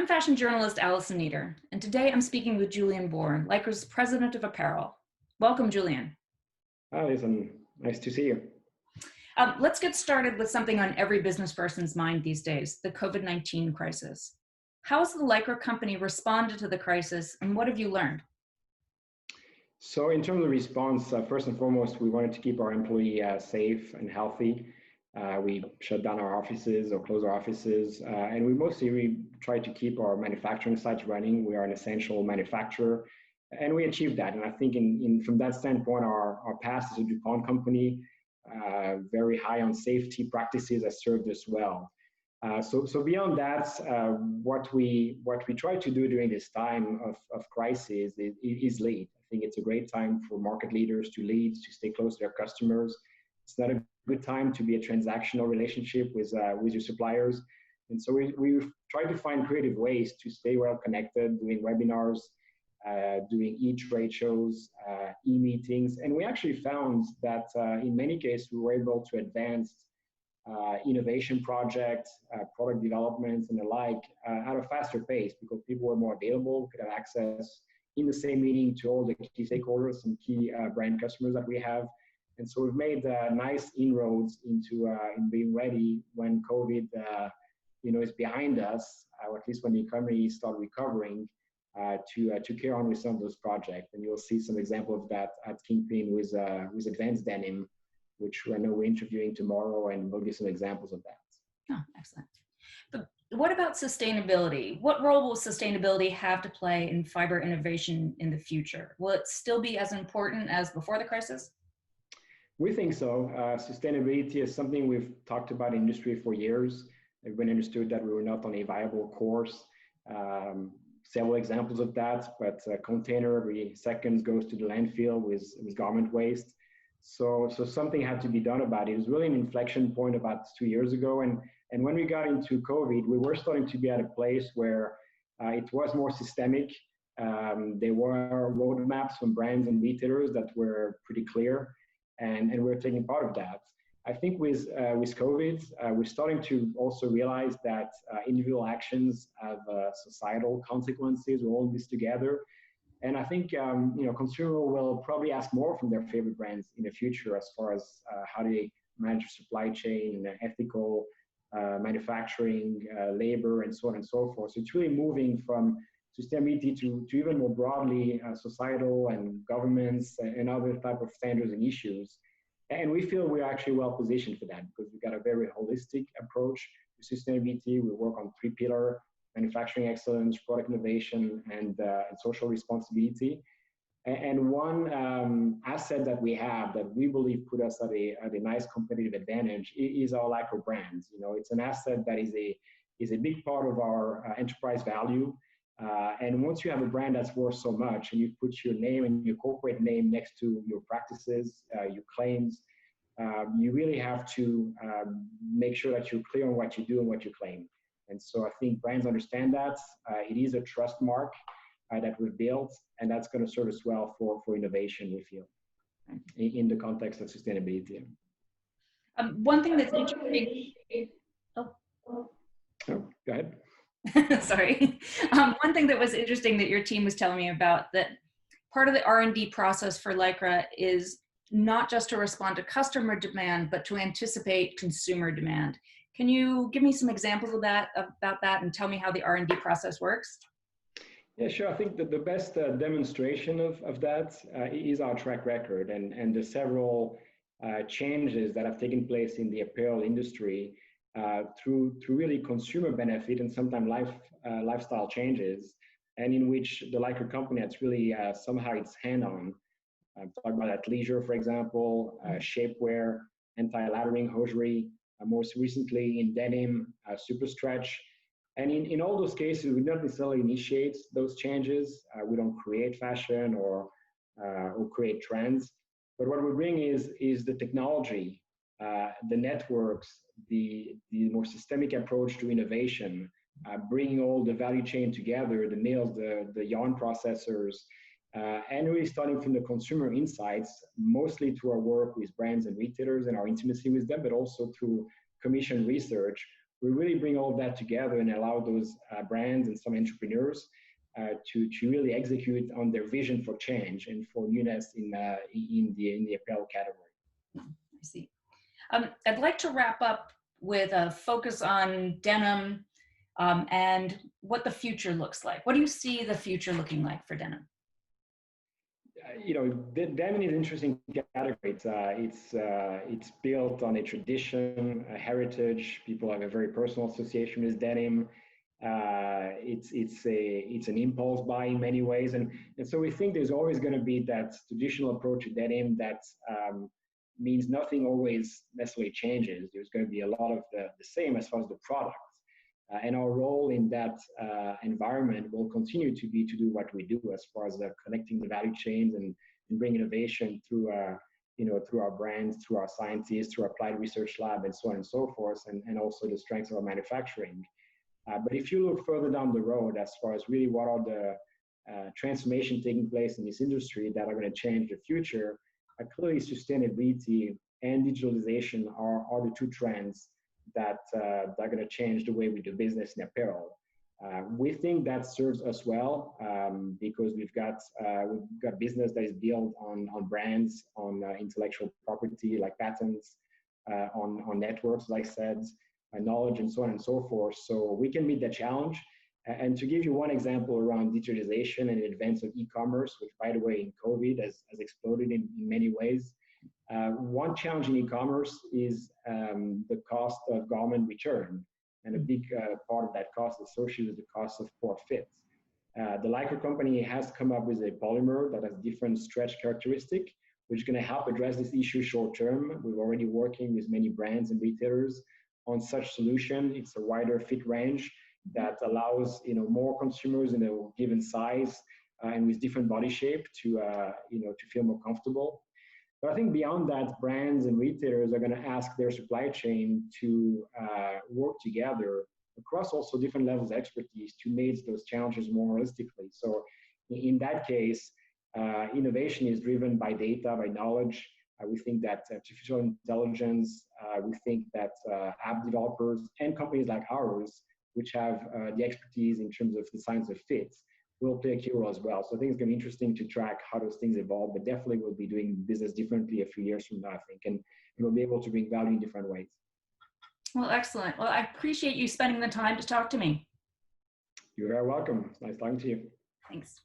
fashion journalist Allison Nieder, and today I'm speaking with Julian Bourne, LYCRA's President of Apparel. Welcome, Julian. Hi, Alison. Nice to see you. Let's get started with something on every business person's mind these days, the COVID-19 crisis. How has the LYCRA company responded to the crisis, and what have you learned? So in terms of response, first and foremost, we wanted to keep our employee safe and healthy. We shut down our offices or closed our offices, and we tried to keep our manufacturing sites running. We are an essential manufacturer, and we achieved that. And I think from that standpoint, our past as a DuPont company, very high on safety practices, has served us well. So beyond that, what we try to do during this time of crisis is lead. I think it's a great time for market leaders to lead, to stay close to their customers. It's not a good time to be a transactional relationship with your suppliers. And so we try to find creative ways to stay well connected, doing webinars, doing e-trade shows, e-meetings. And we actually found that in many cases, we were able to advance innovation projects, product developments and the like at a faster pace because people were more available, could have access in the same meeting to all the key stakeholders and key brand customers that we have. And so we've made nice inroads into in being ready when COVID is behind us, or at least when the economy starts recovering, to carry on with some of those projects. And you'll see some example of that at Kingpin with Advanced Denim, which I know we're interviewing tomorrow, and we'll give some examples of that. Oh, excellent. But what about sustainability? What role will sustainability have to play in fiber innovation in the future? Will it still be as important as before the crisis? We think so. Sustainability is something we've talked about in industry for years. Everyone understood that we were not on a viable course. Several examples of that, but a container every second goes to the landfill with garment waste. So something had to be done about it. It was really an inflection point about 2 years ago. And when we got into COVID, we were starting to be at a place where it was more systemic. There were roadmaps from brands and retailers that were pretty clear, and we're taking part of that. I think with COVID, we're starting to also realize that individual actions have societal consequences. We're all in this together. And I think consumer will probably ask more from their favorite brands in the future as far as how they manage supply chain, ethical manufacturing, labor, and so on and so forth. So it's really moving from sustainability to even more broadly societal and governments and other type of standards and issues. And we feel we're actually well positioned for that because we've got a very holistic approach to sustainability. We work on 3 pillars: manufacturing excellence, product innovation, and social responsibility. And one asset that we have that we believe put us at a nice competitive advantage is our LYCRA brand. It's an asset that is a big part of our enterprise value. And once you have a brand that's worth so much and you put your name and your corporate name next to your practices, your claims, you really have to make sure that you're clear on what you do and what you claim. And so I think brands understand that. It is a trust mark that we've built, and that's going to serve us well for innovation, we feel, in the context of sustainability. One thing that's interesting. Oh, go ahead. Sorry. One thing that was interesting that your team was telling me about, that part of the R&D process for LYCRA is not just to respond to customer demand, but to anticipate consumer demand. Can you give me some examples of about that and tell me how the R&D process works? Yeah, sure. I think that the best demonstration of that is our track record and the several changes that have taken place in the apparel industry through really consumer benefit and sometimes lifestyle changes, and in which the LYCRA company has really somehow its hand on. I'm talking about athleisure, for example, shapewear, anti-lathering hosiery, most recently in denim, super stretch. And in all those cases, we don't necessarily initiate those changes. We don't create fashion or create trends. But what we bring is the technology, the networks, the more systemic approach to innovation, bringing all the value chain together, the mills, the yarn processors, and really starting from the consumer insights, mostly through our work with brands and retailers and our intimacy with them, but also through commission research, we really bring all of that together and allow those brands and some entrepreneurs to really execute on their vision for change and for newness in the apparel category. I see. I'd like to wrap up with a focus on denim and what the future looks like. What do you see the future looking like for denim? Denim is an interesting category. It's built on a tradition, a heritage. People have a very personal association with denim. It's an impulse buy in many ways, and so we think there's always going to be that traditional approach to denim that means nothing always necessarily changes. There's going to be a lot of the same as far as the product. And our role in that environment will continue to be to do what we do as far as connecting the value chains and bring innovation through through our brands, through our scientists, through our applied research lab, and so on and so forth, and also the strengths of our manufacturing. But if you look further down the road, as far as really what are the transformation taking place in this industry that are going to change the future, clearly sustainability and digitalization are the two trends that are going to change the way we do business in apparel. We think that serves us well because we've got business that is built on brands, on intellectual property like patents, on networks, like I said, knowledge, and so on and so forth. So we can meet that challenge. And to give you one example around digitalization and advance of e-commerce, which, by the way, in COVID has exploded in many ways. One challenge in e-commerce is the cost of garment return, and a big part of that cost is associated with the cost of poor fit. The LYCRA company has come up with a polymer that has different stretch characteristic, which is going to help address this issue short term. We're already working with many brands and retailers on such solution. It's a wider fit range that allows more consumers in a given size and with different body shape to feel more comfortable. But I think beyond that, brands and retailers are going to ask their supply chain to work together across also different levels of expertise to meet those challenges more realistically. So in that case, innovation is driven by data, by knowledge. We think that artificial intelligence, we think that app developers and companies like ours, which have the expertise in terms of the science of fit, will play a key role as well. So I think it's going to be interesting to track how those things evolve, but definitely we'll be doing business differently a few years from now, I think, and we'll be able to bring value in different ways. Well, excellent. Well, I appreciate you spending the time to talk to me. You're very welcome. Nice talking to you. Thanks.